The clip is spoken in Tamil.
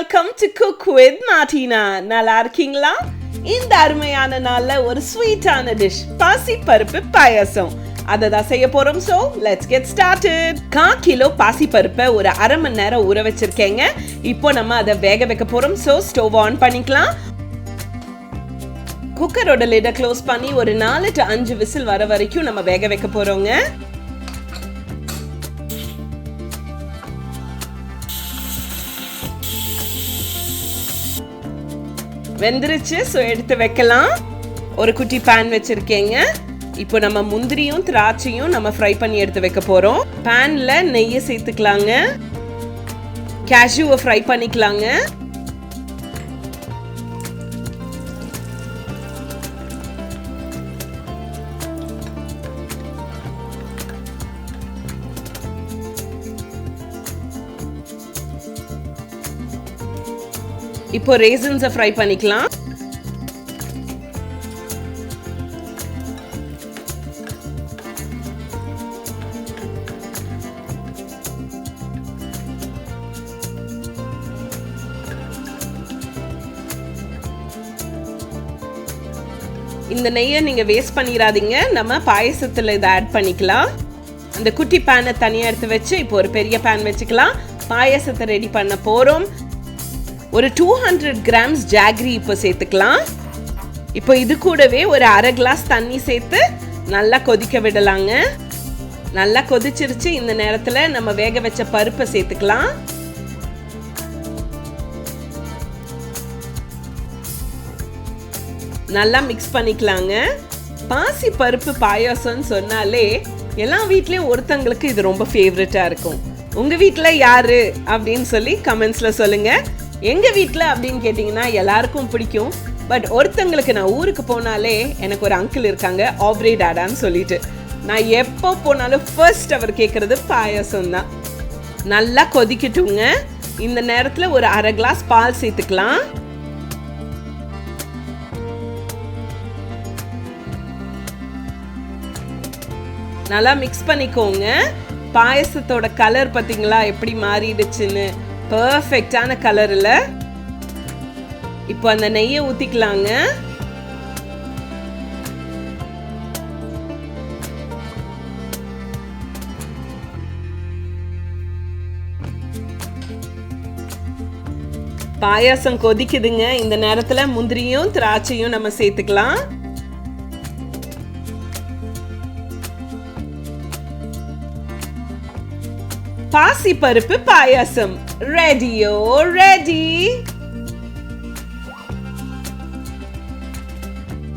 welcome to Cook with Martina. நல்லா இருக்கீங்களா? இந்த அருமையான நாள்ல ஒரு ஸ்வீட்டான டிஷ் பாசி பருப்பு பாயாசம் அதை தான் செய்ய போறோம். So let's get started. 1/4 kilo பாசி பருப்பை ஒரு அரை மணி நேரம் ஊற வச்சிருக்கேங்க. இப்போ நம்ம அதை வேக வைக்க போறோம். ஸோ ஸ்டவ் ஆன் பண்ணிக்கலாம். குக்கரோட லிட க்ளோஸ் பண்ணி ஒரு 4 to 5 விசில் வர வரைக்கும் நம்ம வேக வைக்க போறோங்க. வெந்துருச்சு. ஸோ எடுத்து வைக்கலாம். ஒரு குட்டி பேன் வச்சிருக்கேங்க. இப்போ நம்ம முந்திரியும் திராட்சையும் நம்ம ஃப்ரை பண்ணி எடுத்து வைக்க போறோம். பேன்ல நெய்யை சேர்த்துக்கலாங்க. கேஷ்யூவை ஃப்ரை பண்ணிக்கலாங்க. இப்போ ரேசின்ஸை ஃப்ரை பண்ணிக்கலாம். இந்த நெய்யை நீங்க வேஸ்ட் பண்ணிடாதீங்க. நம்ம பாயசத்துல இதை ஆட் பண்ணிக்கலாம். இந்த குட்டி பேனை தனியாக எடுத்து வச்சு இப்போ ஒரு பெரிய பேன் வச்சுக்கலாம். பாயசத்தை ரெடி பண்ண போறோம். ஒரு 200 கிராம்ஸ் ஜாகரி இப்போ சேர்த்துக்கலாம். இப்போ இது கூடவே ஒரு அரை கிளாஸ் தண்ணி சேர்த்து நல்லா கொதிக்க விடலாங்க. நல்லா கொதிச்சிருச்சு. இந்த நேரத்தில் நம்ம வேக வச்ச பருப்பை சேர்த்துக்கலாம். நல்லா மிக்ஸ் பண்ணிக்கலாங்க. பாசி பருப்பு பாயாசம்னு சொன்னாலே எல்லா வீட்லேயும் ஒருத்தங்களுக்கு இது ரொம்ப ஃபேவரட்டாக இருக்கும். உங்கள் வீட்டில் யாரு அப்படின்னு சொல்லி கமெண்ட்ஸில் சொல்லுங்கள். எங்கள் வீட்டில் அப்படின்னு கேட்டிங்கன்னா எல்லாருக்கும் பிடிக்கும். பட் ஒருத்தங்களுக்கு நான் ஊருக்கு போனாலே எனக்கு ஒரு அங்கிள் இருக்காங்க, ஆப்ரே டாடான்னு சொல்லிட்டு. நான் எப்போ போனாலும் ஃபர்ஸ்ட் அவர் கேட்குறது பாயாசம் தான். நல்லா கொதிக்கட்டுங்க. இந்த நேரத்தில் ஒரு அரை கிளாஸ் பால் சேர்த்துக்கலாம். நல்லா மிக்ஸ் பண்ணிக்கோங்க. பாயசத்தோட கலர் பார்த்தீங்களா எப்படி மாறிடுச்சுன்னு. பர்ஃபெக்டான கலரில். இப்போ அந்த நெய்யை ஊற்றிக்கலாங்க. பாயாசம் கொதிக்குதுங்க. இந்த நேரத்தில் முந்திரியும் திராட்சையும் நம்ம சேர்த்துக்கலாம். பாசி பருப்பு பாயாசம் ரெடியோ ரெடி.